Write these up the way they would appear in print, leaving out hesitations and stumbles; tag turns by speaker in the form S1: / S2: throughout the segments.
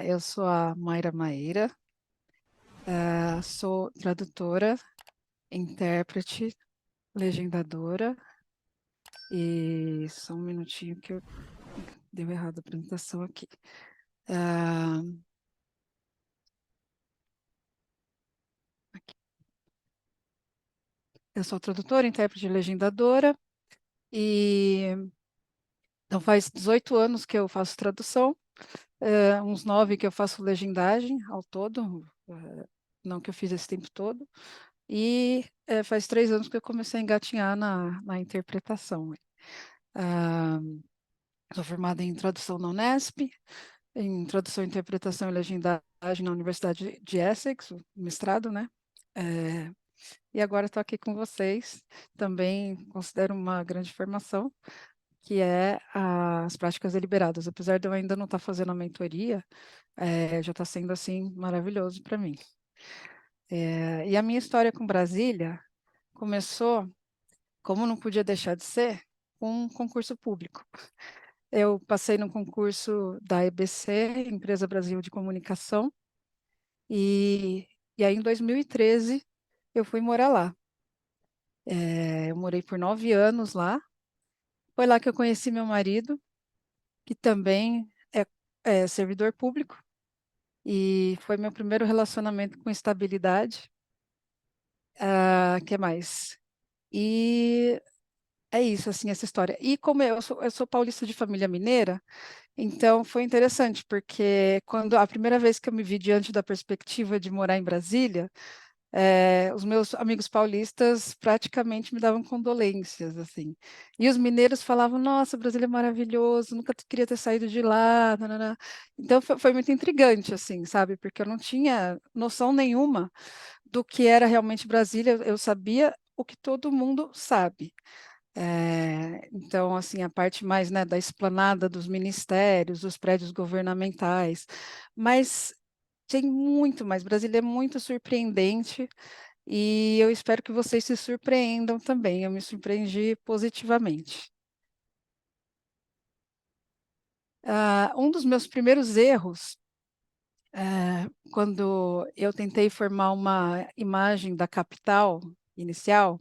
S1: Eu sou a Mayra Maíra, sou tradutora, intérprete, legendadora e só um minutinho que eu deu errado a apresentação aqui. Ah, aqui. Eu sou tradutora, intérprete e legendadora e então faz 18 anos que eu faço tradução, uns 9 que eu faço legendagem ao todo, não que eu fiz esse tempo todo, e faz 3 anos que eu comecei a engatinhar na interpretação. Ah, Sou formada em tradução na Unesp, em tradução, interpretação e legendagem na Universidade de Essex, o mestrado, né? É, e agora estou aqui com vocês, também considero uma grande formação, que é as práticas deliberadas. Apesar de eu ainda não estar fazendo a mentoria, já está sendo, assim, maravilhoso para mim. E a minha história com Brasília começou, como não podia deixar de ser, com um concurso público. Eu passei no concurso da EBC, Empresa Brasil de Comunicação, e, e aí em 2013 eu fui morar lá. Eu morei por 9 anos lá. Foi lá que eu conheci meu marido, que também é servidor público, e foi meu primeiro relacionamento com estabilidade. Que mais? E é isso, assim, essa história. E como eu sou paulista de família mineira, então foi interessante, porque quando a primeira vez que eu me vi diante da perspectiva de morar em Brasília, os meus amigos paulistas praticamente me davam condolências, assim. E os mineiros falavam, nossa, Brasília é maravilhoso, nunca queria ter saído de lá. Nananã. Então foi muito intrigante, assim, sabe? Porque eu não tinha noção nenhuma do que era realmente Brasília, eu sabia o que todo mundo sabe. Então, assim, a parte mais, né, da esplanada dos ministérios, dos prédios governamentais, mas tem muito mais. Brasília é muito surpreendente e eu espero que vocês se surpreendam também. Eu me surpreendi positivamente. Um dos meus primeiros erros, quando eu tentei formar uma imagem da capital inicial,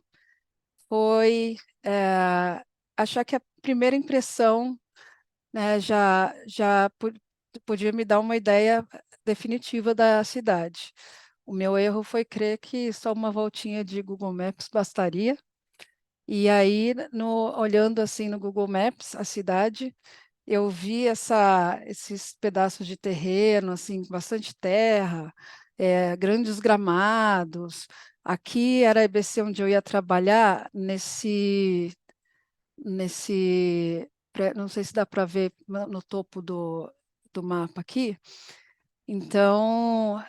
S1: foi achar que a primeira impressão, né, podia me dar uma ideia definitiva da cidade. O meu erro foi crer que só uma voltinha de Google Maps bastaria. E aí, olhando assim no Google Maps, a cidade, eu vi esses pedaços de terreno, assim, bastante terra, grandes gramados. Aqui era a EBC onde eu ia trabalhar, não sei se dá para ver no topo do mapa aqui. Então,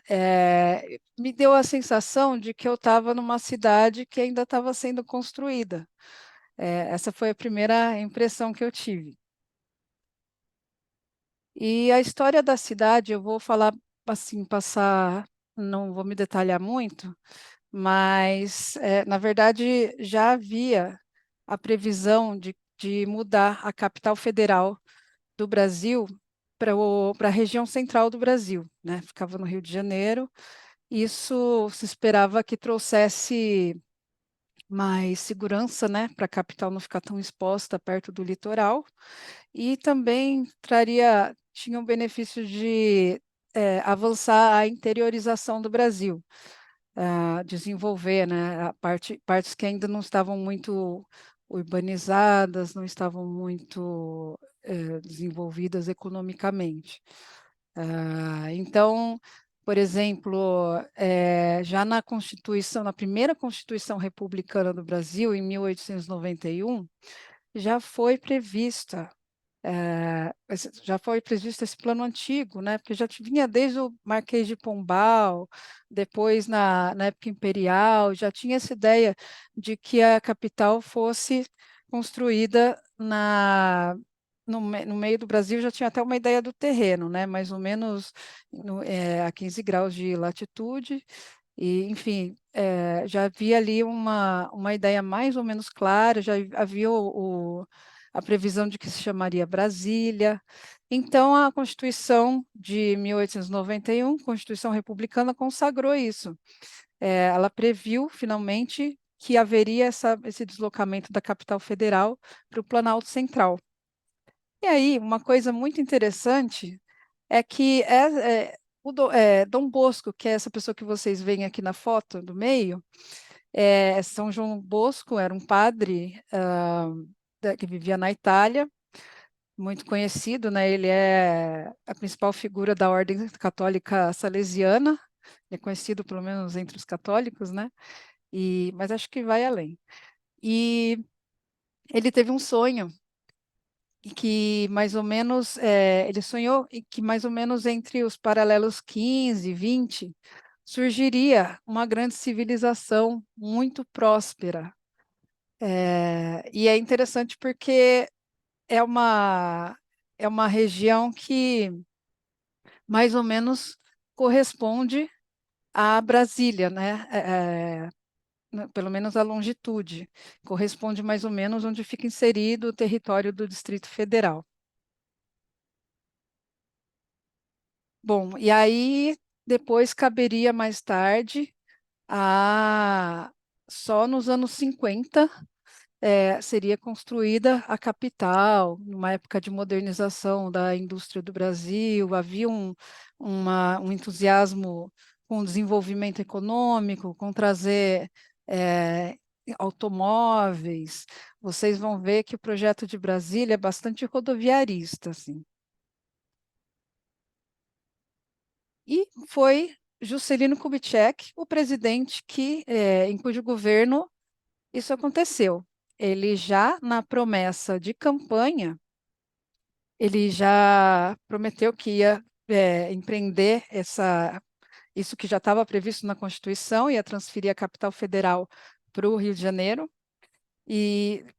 S1: me deu a sensação de que eu estava numa cidade que ainda estava sendo construída. Essa foi a primeira impressão que eu tive. E a história da cidade, eu vou falar assim, não vou me detalhar muito, mas, na verdade, já havia a previsão de mudar a capital federal do Brasil para a região central do Brasil, né? Ficava no Rio de Janeiro. Isso se esperava que trouxesse mais segurança, né, para a capital não ficar tão exposta perto do litoral, e também tinha o benefício de avançar a interiorização do Brasil, desenvolver, né, partes que ainda não estavam muito urbanizadas, não estavam muito desenvolvidas economicamente. Então, por exemplo, já na Constituição, na primeira Constituição Republicana do Brasil, em 1891, já foi prevista, já foi previsto esse plano antigo, né? Porque já vinha desde o Marquês de Pombal, depois na época imperial, já tinha essa ideia de que a capital fosse construída no meio do Brasil. Já tinha até uma ideia do terreno, né? Mais ou menos a 15 graus de latitude, e, enfim, já havia ali uma ideia mais ou menos clara, já havia a previsão de que se chamaria Brasília. Então, a Constituição de 1891, Constituição Republicana, consagrou isso. Ela previu, finalmente, que haveria esse deslocamento da capital federal para o Planalto Central. E aí, uma coisa muito interessante é que Dom Bosco, que é essa pessoa que vocês veem aqui na foto do meio, São João Bosco era um padre que vivia na Itália, muito conhecido, né? Ele é a principal figura da Ordem Católica Salesiana, ele é conhecido pelo menos entre os católicos, né? Mas acho que vai além. E ele teve um sonho e que mais ou menos, ele sonhou e que mais ou menos entre os paralelos 15 e 20 surgiria uma grande civilização muito próspera. E é interessante porque é uma, é uma região que mais ou menos corresponde a Brasília, né? Pelo menos a longitude, corresponde mais ou menos onde fica inserido o território do Distrito Federal. Bom, e aí depois caberia mais tarde a só nos anos 50 seria construída a capital, numa época de modernização da indústria do Brasil, havia um entusiasmo com o desenvolvimento econômico, com trazer eh, automóveis. Vocês vão ver que o projeto de Brasília é bastante rodoviarista, assim. E foi Juscelino Kubitschek, o presidente em cujo governo isso aconteceu. Ele já na promessa de campanha, ele já prometeu que ia empreender isso que já estava previsto na Constituição, ia transferir a capital federal para o Rio de Janeiro,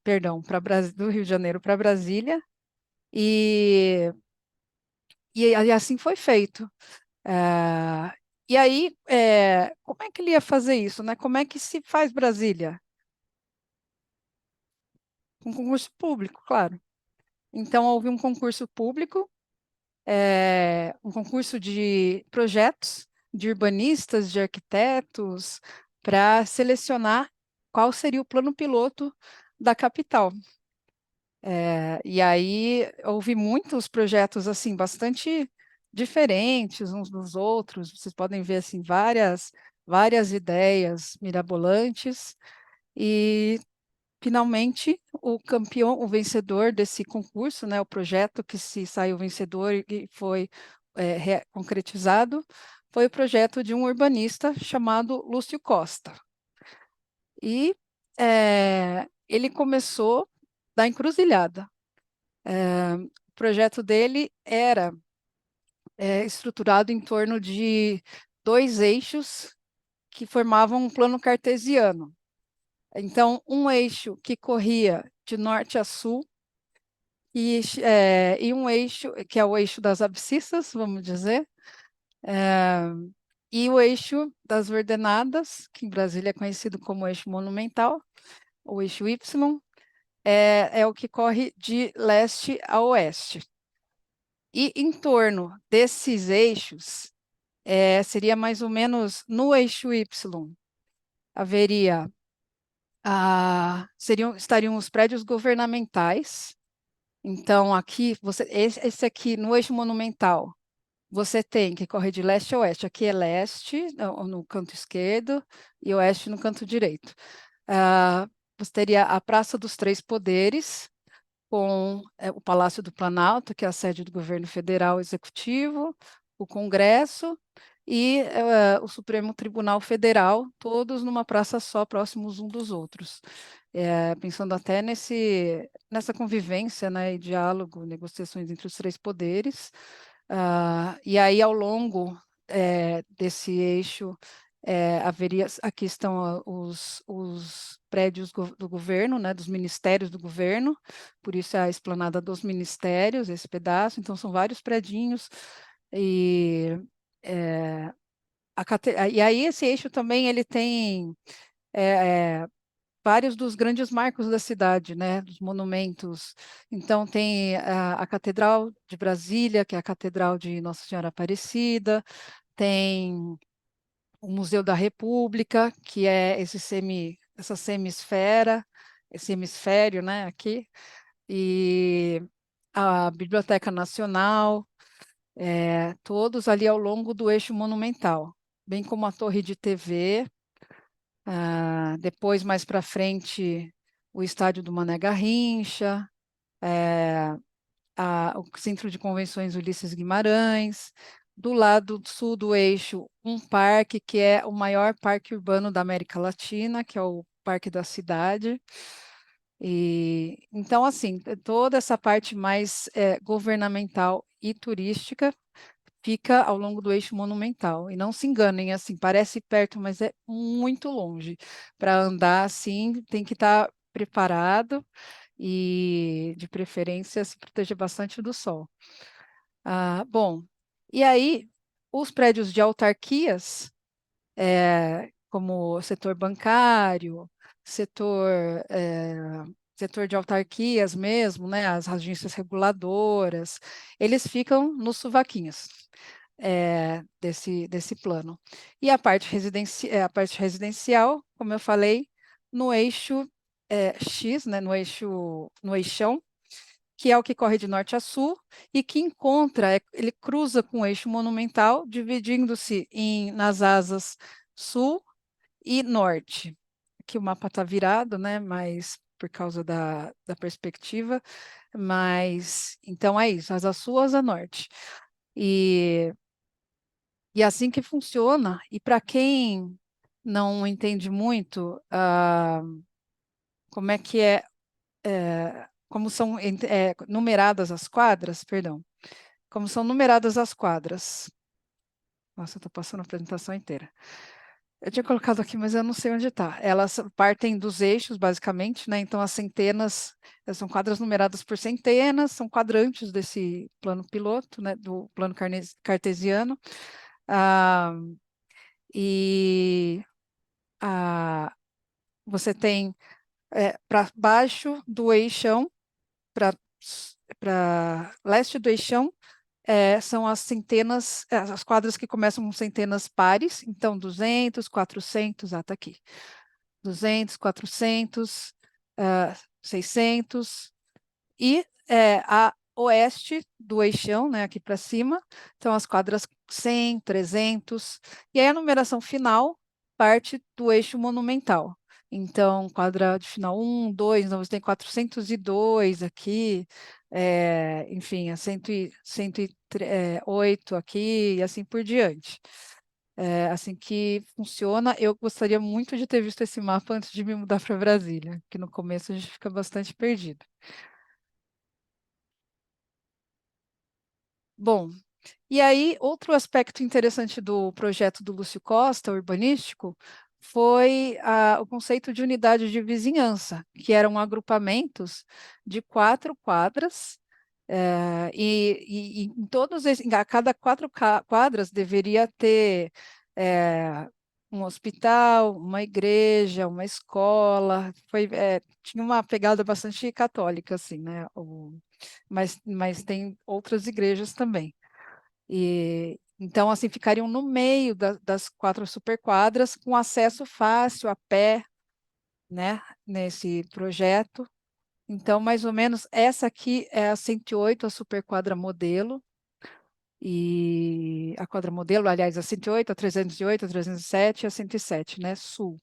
S1: perdão, do Rio de Janeiro para Brasília, e, e assim foi feito. Ah, e aí, como é que ele ia fazer isso, né? Como é que se faz Brasília? Com concurso público, claro. Então, houve um concurso público, um concurso de projetos, de urbanistas, de arquitetos, para selecionar qual seria o plano piloto da capital. E aí houve muitos projetos assim bastante diferentes uns dos outros. Vocês podem ver assim várias ideias mirabolantes e finalmente o campeão, o vencedor desse concurso, né, o projeto que se saiu vencedor e foi concretizado, foi o projeto de um urbanista chamado Lúcio Costa. E ele começou da encruzilhada. O projeto dele era estruturado em torno de dois eixos que formavam um plano cartesiano. Então, um eixo que corria de norte a sul e um eixo que é o eixo das abscissas, vamos dizer, eh, e o eixo das ordenadas, que em Brasília é conhecido como eixo monumental, o eixo Y, é o que corre de leste a oeste. E em torno desses eixos, seria mais ou menos no eixo Y, haveria, estariam os prédios governamentais. Então, aqui, esse aqui, no eixo monumental, você tem que correr de leste a oeste. Aqui é leste, no canto esquerdo, e oeste no canto direito. Você teria a Praça dos Três Poderes, com o Palácio do Planalto, que é a sede do governo federal executivo, o Congresso e o Supremo Tribunal Federal, todos numa praça só, próximos um dos outros. Pensando até nessa convivência, né, e diálogo, negociações entre os três poderes. E aí, ao longo desse eixo, aqui estão os prédios do governo, né, dos ministérios do governo, por isso é a esplanada dos ministérios, esse pedaço, então são vários predinhos, e, e aí esse eixo também ele tem vários dos grandes marcos da cidade, né, dos monumentos. Então, tem a Catedral de Brasília, que é a Catedral de Nossa Senhora Aparecida, tem o Museu da República, que é essa semisfera, esse hemisfério, né, aqui, e a Biblioteca Nacional, todos ali ao longo do eixo monumental, bem como a Torre de TV, depois mais para frente o Estádio do Mané Garrincha, é, o Centro de Convenções Ulisses Guimarães, do lado sul do eixo, um parque que é o maior parque urbano da América Latina, que é o Parque da Cidade. E então, assim, toda essa parte mais governamental e turística fica ao longo do eixo monumental. E não se enganem, assim, parece perto, mas é muito longe. Para andar assim, tem que estar preparado e, de preferência, se proteger bastante do sol. Bom, e aí, os prédios de autarquias, como o setor bancário, setor, é, setor de autarquias mesmo, né, as agências reguladoras, eles ficam nos sovaquinhos desse plano. E a parte residencial, como eu falei, no eixo X, né, no eixão, que é o que corre de norte a sul, e que ele cruza com o eixo monumental, dividindo-se nas asas sul e norte. Aqui o mapa está virado, né, mas por causa da perspectiva, mas então é isso, asa sul, asa norte. E é assim que funciona. E para quem não entende muito como é que como são numeradas as quadras, perdão, como são numeradas as quadras. Nossa, eu estou passando a apresentação inteira. Eu tinha colocado aqui, mas eu não sei onde está. Elas partem dos eixos, basicamente, né? Então, as centenas são quadras numeradas por centenas, são quadrantes desse plano piloto, né? Do plano cartesiano. Ah, e você tem para baixo do eixão, para leste do eixão, são as centenas, as quadras que começam com centenas pares, então 200, 400, tá aqui, 200, 400, 600, e a oeste do eixão, né, aqui para cima, então as quadras 100, 300, e aí a numeração final parte do eixo monumental. Então, quadra de final 1, 2, então você tem 402 aqui, enfim, 108 aqui, e assim por diante. É assim que funciona. Eu gostaria muito de ter visto esse mapa antes de me mudar para Brasília, que no começo a gente fica bastante perdido. Bom, e aí outro aspecto interessante do projeto do Lúcio Costa, urbanístico, foi o conceito de unidade de vizinhança, que eram agrupamentos de 4 quadras, e em a cada 4 quadras deveria ter um hospital, uma igreja, uma escola. Tinha uma pegada bastante católica, assim, né? Mas tem outras igrejas também. E então, assim, ficariam no meio das 4 superquadras, com acesso fácil a pé, né? Nesse projeto. Então, mais ou menos, essa aqui é a 108, a superquadra modelo, e a quadra modelo, aliás, a 108, a 308, a 307 e a 107, né? Sul.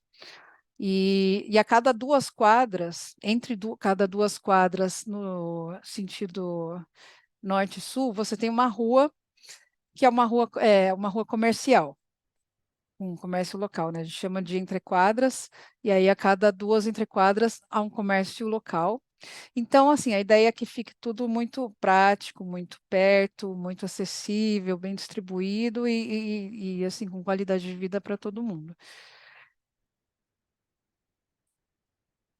S1: E a cada 2 quadras, cada 2 quadras no sentido norte-sul, você tem uma rua que é uma rua comercial, um comércio local, né? A gente chama de entrequadras, e aí a cada 2 entrequadras há um comércio local. Então, assim, a ideia é que fique tudo muito prático, muito perto, muito acessível, bem distribuído e assim, com qualidade de vida para todo mundo.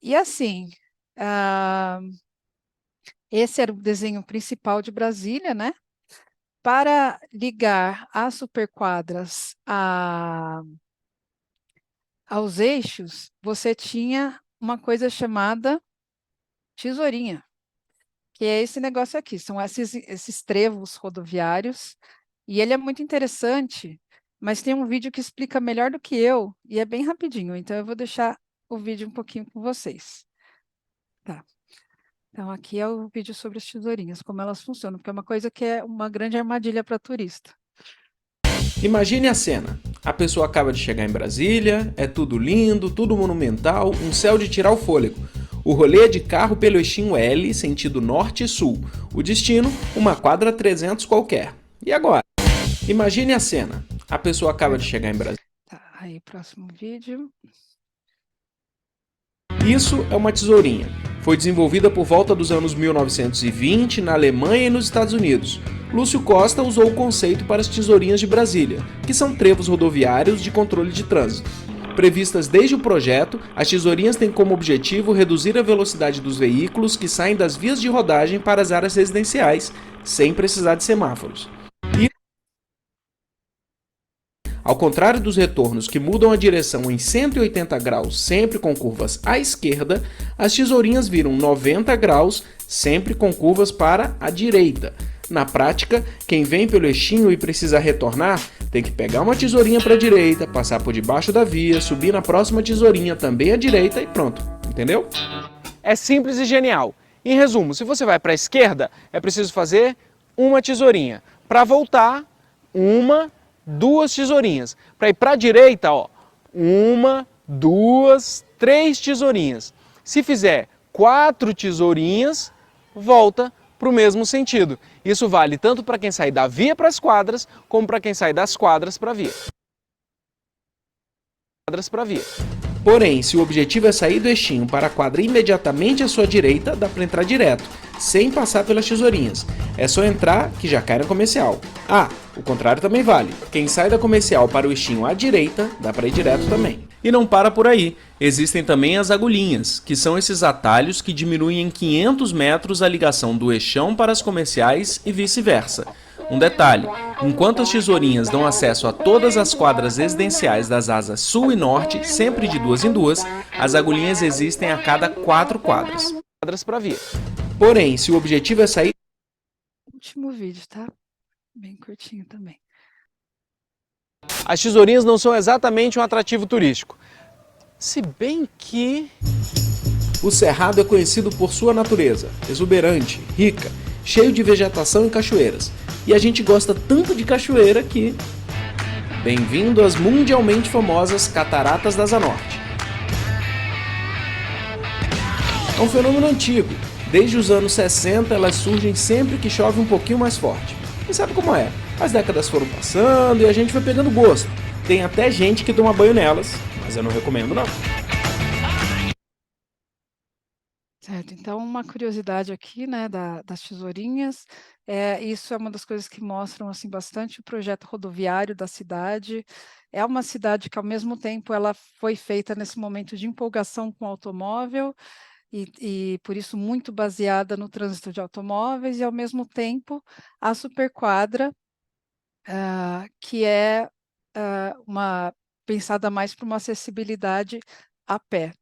S1: E assim, ah, esse era o desenho principal de Brasília, né? Para ligar as superquadras aos eixos, você tinha uma coisa chamada tesourinha, que é esse negócio aqui, são esses trevos rodoviários, e ele é muito interessante, mas tem um vídeo que explica melhor do que eu, e é bem rapidinho, então eu vou deixar o vídeo um pouquinho com vocês. Tá. Então, aqui é o vídeo sobre as tesourinhas, como elas funcionam, porque é uma coisa que é uma grande armadilha para turista.
S2: Imagine a cena. A pessoa acaba de chegar em Brasília, é tudo lindo, tudo monumental, um céu de tirar o fôlego. O rolê é de carro pelo eixinho L, sentido norte e sul. O destino, uma quadra 300 qualquer. E agora? Imagine a cena. A pessoa acaba de chegar em Brasília.
S1: Tá, aí próximo vídeo.
S2: Isso é uma tesourinha. Foi desenvolvida por volta dos anos 1920 na Alemanha e nos Estados Unidos. Lúcio Costa usou o conceito para as tesourinhas de Brasília, que são trevos rodoviários de controle de trânsito. Previstas desde o projeto, as tesourinhas têm como objetivo reduzir a velocidade dos veículos que saem das vias de rodagem para as áreas residenciais, sem precisar de semáforos. Ao contrário dos retornos que mudam a direção em 180 graus sempre com curvas à esquerda, as tesourinhas viram 90 graus sempre com curvas para a direita. Na prática, quem vem pelo eixinho e precisa retornar, tem que pegar uma tesourinha para a direita, passar por debaixo da via, subir na próxima tesourinha também à direita e pronto. Entendeu?
S3: É simples e genial. Em resumo, se você vai para a esquerda, é preciso fazer uma tesourinha. Para voltar, duas tesourinhas. Para ir para a direita, ó, uma, duas, três tesourinhas. Se fizer 4 tesourinhas, volta para o mesmo sentido. Isso vale tanto para quem sai da via para as quadras, como para quem sai das quadras para a via.
S2: Porém, se o objetivo é sair do eixinho para a quadra imediatamente à sua direita, dá para entrar direto, sem passar pelas tesourinhas. É só entrar que já cai na comercial. Ah, o contrário também vale. Quem sai da comercial para o eixinho à direita, dá para ir direto também. E não para por aí. Existem também as agulhinhas, que são esses atalhos que diminuem em 500 metros a ligação do eixão para as comerciais e vice-versa. Um detalhe, enquanto as tesourinhas dão acesso a todas as quadras residenciais das asas sul e norte, sempre de duas em duas, as agulhinhas existem a cada 4 quadras.
S3: Para via.
S2: Porém, se o objetivo é sair...
S1: Último vídeo, tá? Bem curtinho também.
S3: As tesourinhas não são exatamente um atrativo turístico. Se bem que...
S2: O Cerrado é conhecido por sua natureza, exuberante, rica, cheio de vegetação e cachoeiras. E a gente gosta tanto de cachoeira que... Bem-vindo às mundialmente famosas Cataratas da Asa Norte. É um fenômeno antigo. Desde os anos 60, elas surgem sempre que chove um pouquinho mais forte. E sabe como é? As décadas foram passando e a gente foi pegando gosto. Tem até gente que toma banho nelas, mas eu não recomendo não.
S1: Certo, então uma curiosidade aqui, né, das tesourinhas, isso é uma das coisas que mostram, assim, bastante o projeto rodoviário da cidade. É uma cidade que, ao mesmo tempo, ela foi feita nesse momento de empolgação com o automóvel, e por isso muito baseada no trânsito de automóveis, e ao mesmo tempo a superquadra, que é uma pensada mais para uma acessibilidade a pé.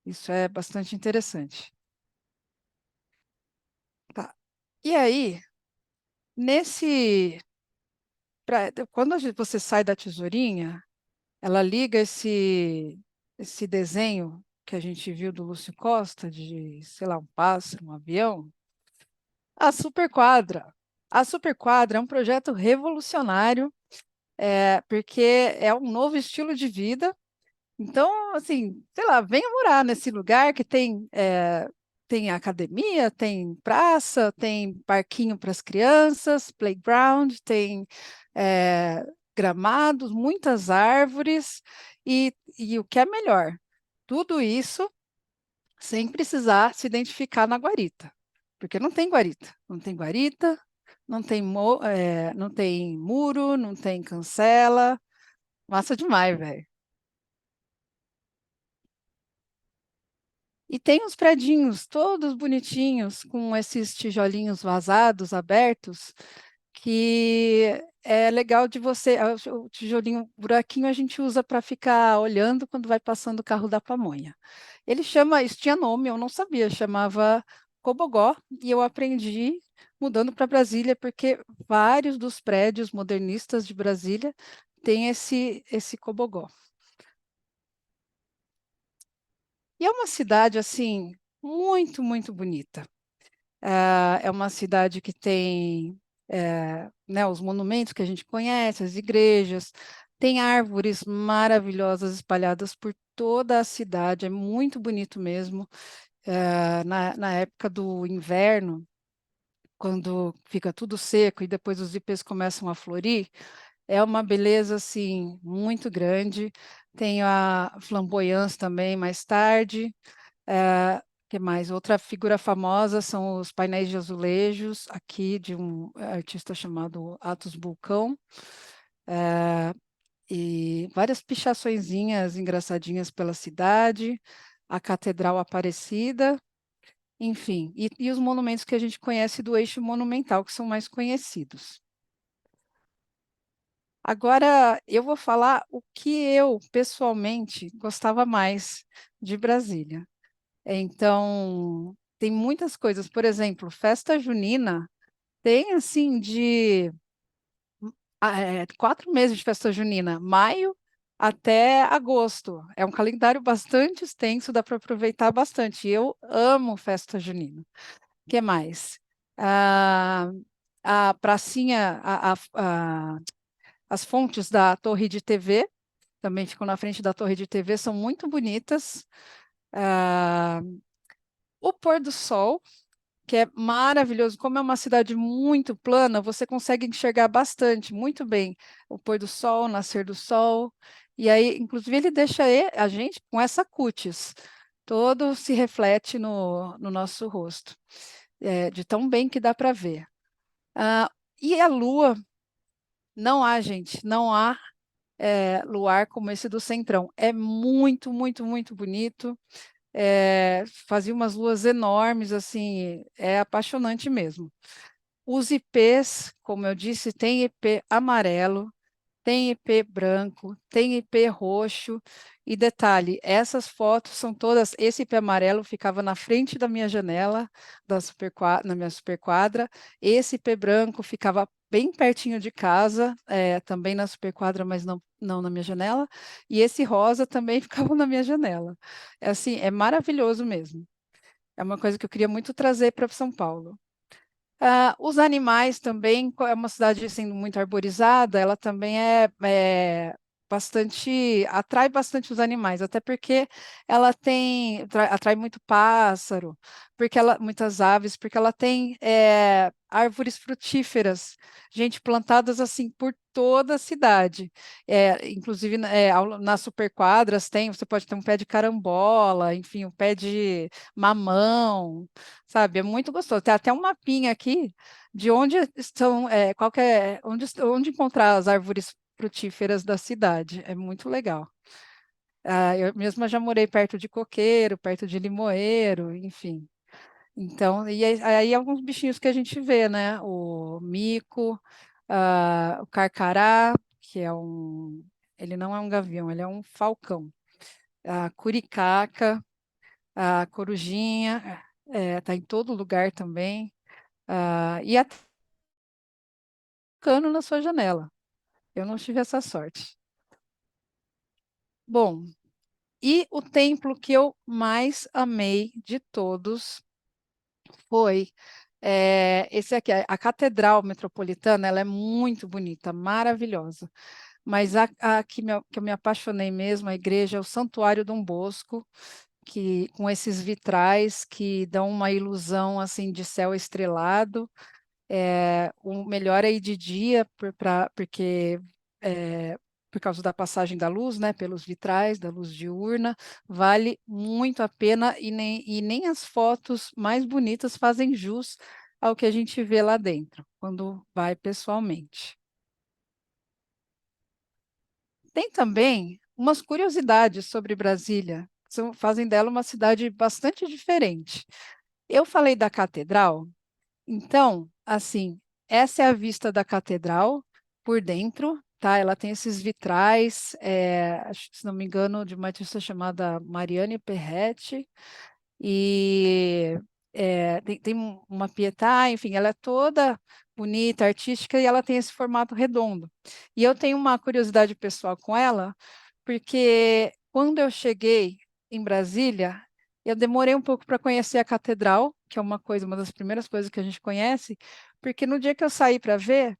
S1: Isso é bastante interessante. Tá. E aí, quando você sai da tesourinha, ela liga esse desenho que a gente viu do Lúcio Costa, de, sei lá, um pássaro, um avião, a superquadra. A superquadra é um projeto revolucionário, porque é um novo estilo de vida. Então, assim, sei lá, venha morar nesse lugar que tem academia, tem praça, tem parquinho para as crianças, playground, tem gramados, muitas árvores, e o que é melhor, tudo isso sem precisar se identificar na guarita, porque não tem guarita, não tem muro, não tem cancela, massa demais, velho. E tem uns predinhos todos bonitinhos, com esses tijolinhos vazados, abertos, que é legal de você, o tijolinho, buraquinho a gente usa para ficar olhando quando vai passando o carro da pamonha. Ele chama, isso tinha nome, eu não sabia, chamava Cobogó, e eu aprendi mudando para Brasília, porque vários dos prédios modernistas de Brasília têm esse Cobogó. E é uma cidade, assim, muito, muito bonita. É uma cidade que tem, né, os monumentos que a gente conhece, as igrejas, tem árvores maravilhosas espalhadas por toda a cidade, é muito bonito mesmo. Na época do inverno, quando fica tudo seco e depois os ipês começam a florir, é uma beleza assim muito grande. Tem a flamboyance também mais tarde. Que mais? Outra figura famosa são os painéis de azulejos aqui de um artista chamado Atos Bulcão. E várias pichaçõezinhas engraçadinhas pela cidade, a Catedral Aparecida, enfim, e os monumentos que a gente conhece do eixo monumental, que são mais conhecidos. Agora, eu vou falar o que eu, pessoalmente, gostava mais de Brasília. Então, tem muitas coisas, por exemplo, festa junina, tem assim de 4 meses de festa junina, maio até agosto. É um calendário bastante extenso, dá para aproveitar bastante. Eu amo festa junina. O que mais? Ah, a pracinha, as fontes da torre de TV, também ficam na frente da torre de TV, são muito bonitas. Ah, o pôr do sol, que é maravilhoso. Como é uma cidade muito plana, você consegue enxergar bastante, muito bem, o pôr do sol, o nascer do sol. E aí, inclusive, ele deixa a gente com essa cutis, todo se reflete no nosso rosto, de tão bem que dá para ver. Ah, e a lua, não há, gente, não há luar como esse do Centrão. É muito, muito, muito bonito. Fazia umas luas enormes, assim, é apaixonante mesmo. Os ipês, como eu disse, tem ipê amarelo, tem ipê branco, tem ipê roxo. E detalhe, essas fotos são todas. Esse ipê amarelo ficava na frente da minha janela, na minha superquadra. Esse ipê branco ficava bem pertinho de casa, também na superquadra, mas não na minha janela. E esse rosa também ficava na minha janela. É assim, é maravilhoso mesmo. É uma coisa que eu queria muito trazer para São Paulo. Os animais também, é uma cidade assim, muito arborizada, ela também atrai bastante os animais, até porque ela tem, atrai muito pássaro, muitas aves, porque ela tem árvores frutíferas, gente, plantadas assim por toda a cidade. Inclusive nas superquadras você pode ter um pé de carambola, enfim, um pé de mamão, sabe? É muito gostoso. Tem até um mapinha aqui de onde estão, onde encontrar as árvores frutíferas da cidade. É muito legal. Eu mesma já morei perto de coqueiro, perto de limoeiro, enfim. Então, e aí alguns bichinhos que a gente vê, né? O mico, o carcará, que ele não é um gavião, ele é um falcão. A curicaca, a corujinha, tá em todo lugar também. E até cano na sua janela. Eu não tive essa sorte. Bom, e o templo que eu mais amei de todos foi esse aqui, a Catedral Metropolitana. Ela é muito bonita, maravilhosa. Mas a que eu me apaixonei mesmo, a igreja, é o Santuário Dom Bosco, que com esses vitrais que dão uma ilusão assim de céu estrelado. O melhor é ir de dia, porque por causa da passagem da luz, né, pelos vitrais, da luz diurna, vale muito a pena e nem as fotos mais bonitas fazem jus ao que a gente vê lá dentro, quando vai pessoalmente. Tem também umas curiosidades sobre Brasília, que fazem dela uma cidade bastante diferente. Eu falei da catedral, então, assim, essa é a vista da catedral, por dentro, tá? Ela tem esses vitrais, se não me engano, de uma artista chamada Mariane Perretti, e tem uma Pietà, enfim, ela é toda bonita, artística, e ela tem esse formato redondo. E eu tenho uma curiosidade pessoal com ela, porque quando eu cheguei em Brasília, eu demorei um pouco para conhecer a catedral, que é uma das primeiras coisas que a gente conhece, porque no dia que eu saí para ver,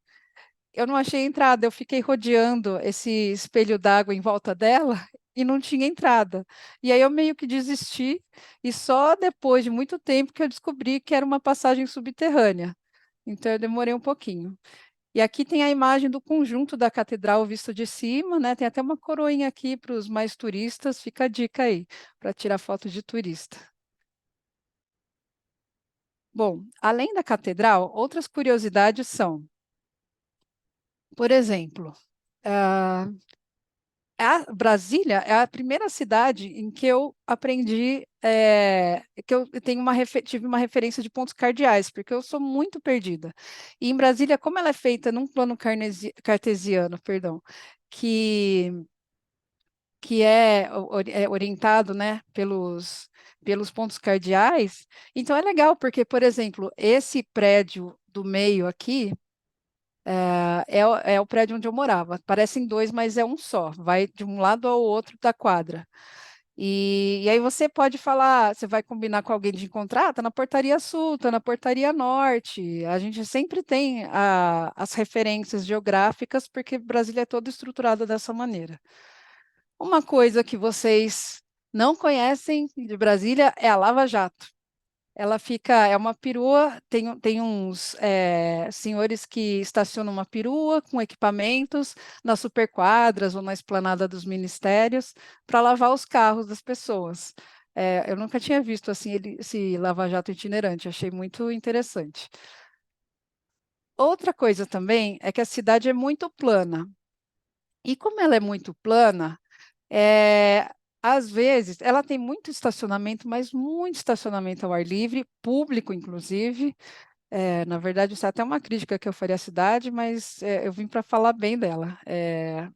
S1: eu não achei entrada, eu fiquei rodeando esse espelho d'água em volta dela e não tinha entrada. E aí eu meio que desisti, e só depois de muito tempo que eu descobri que era uma passagem subterrânea. Então eu demorei um pouquinho. E aqui tem a imagem do conjunto da catedral visto de cima, né? Tem até uma coroinha aqui para os mais turistas, fica a dica aí, para tirar foto de turista. Bom, além da catedral, outras curiosidades são, por exemplo, ah, Brasília é a primeira cidade em que eu aprendi, que eu tenho tive uma referência de pontos cardeais, porque eu sou muito perdida. E em Brasília, como ela é feita num plano cartesiano, perdão, que, que é orientado, né, pelos pontos cardeais, então é legal, porque, por exemplo, esse prédio do meio aqui, é o prédio onde eu morava. Parecem dois, mas é um só. Vai de um lado ao outro da quadra. E aí você pode falar, você vai combinar com alguém de encontrar, tá na portaria sul, tá na portaria norte. A gente sempre tem as referências geográficas, porque Brasília é toda estruturada dessa maneira. Uma coisa que vocês não conhecem de Brasília é a Lava Jato. Ela fica, é uma perua, tem uns senhores que estacionam uma perua com equipamentos nas superquadras ou na esplanada dos ministérios para lavar os carros das pessoas. Eu nunca tinha visto assim esse lava-jato itinerante, achei muito interessante. Outra coisa também é que a cidade é muito plana. E como ela é muito plana, é, às vezes, ela tem muito estacionamento, mas muito estacionamento ao ar livre, público, inclusive. Na verdade, isso é até uma crítica que eu faria à cidade, mas eu vim para falar bem dela.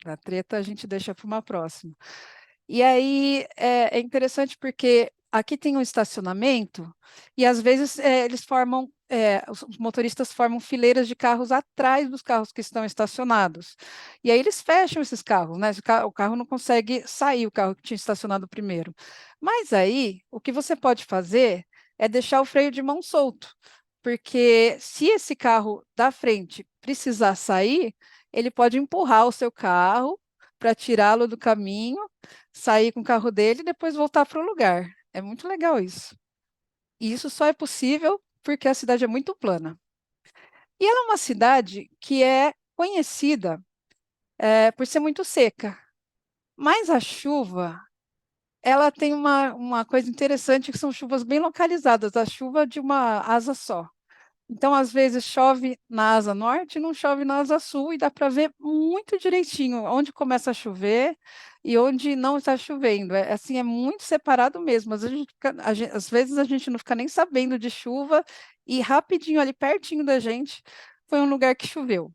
S1: A treta a gente deixa para uma próxima. E aí é interessante porque aqui tem um estacionamento e às vezes eles formam, os motoristas formam fileiras de carros atrás dos carros que estão estacionados. E aí eles fecham esses carros, né? O carro não consegue sair, o carro que tinha estacionado primeiro. Mas aí o que você pode fazer é deixar o freio de mão solto, porque se esse carro da frente precisar sair, ele pode empurrar o seu carro para tirá-lo do caminho, sair com o carro dele e depois voltar para o lugar. É muito legal isso. E isso só é possível porque a cidade é muito plana. E ela é uma cidade que é conhecida, por ser muito seca. Mas a chuva, ela tem uma coisa interessante que são chuvas bem localizadas, a chuva de uma asa só. Então, às vezes, chove na asa norte e não chove na asa sul, e dá para ver muito direitinho onde começa a chover e onde não está chovendo. Assim, é muito separado mesmo. Às vezes a gente não fica nem sabendo de chuva, e rapidinho, ali pertinho da gente, foi um lugar que choveu.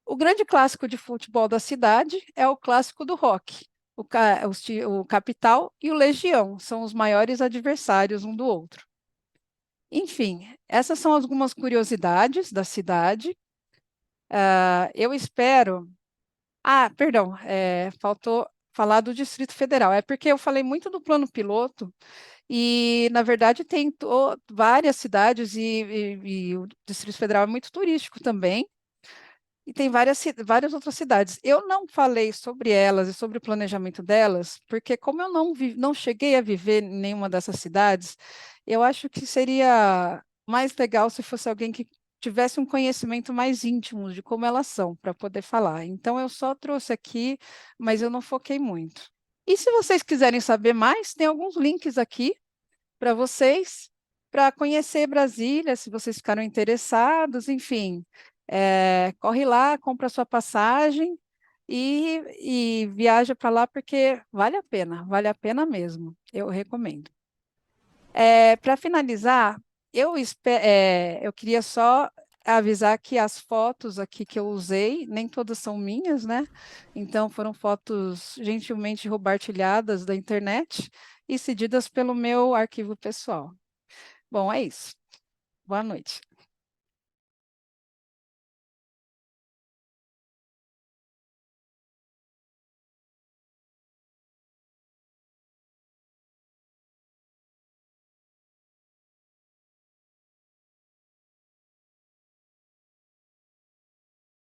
S1: O grande clássico de futebol da cidade é o clássico do Rock. O Capital e o Legião são os maiores adversários um do outro. Enfim, essas são algumas curiosidades da cidade. Eu espero. Ah, perdão, faltou falar do Distrito Federal. É porque eu falei muito do plano piloto e, na verdade, tem várias cidades e o Distrito Federal é muito turístico também. E tem várias outras cidades. Eu não falei sobre elas e sobre o planejamento delas, porque como eu não cheguei a viver em nenhuma dessas cidades, eu acho que seria mais legal se fosse alguém que tivesse um conhecimento mais íntimo de como elas são, para poder falar. Então, eu só trouxe aqui, mas eu não foquei muito. E se vocês quiserem saber mais, tem alguns links aqui para vocês, para conhecer Brasília, se vocês ficaram interessados, enfim, corre lá, compra sua passagem e viaja para lá, porque vale a pena mesmo, eu recomendo. Para finalizar, eu queria só avisar que as fotos aqui que eu usei, nem todas são minhas, né? Então, foram fotos gentilmente compartilhadas da internet e cedidas pelo meu arquivo pessoal. Bom, é isso. Boa noite.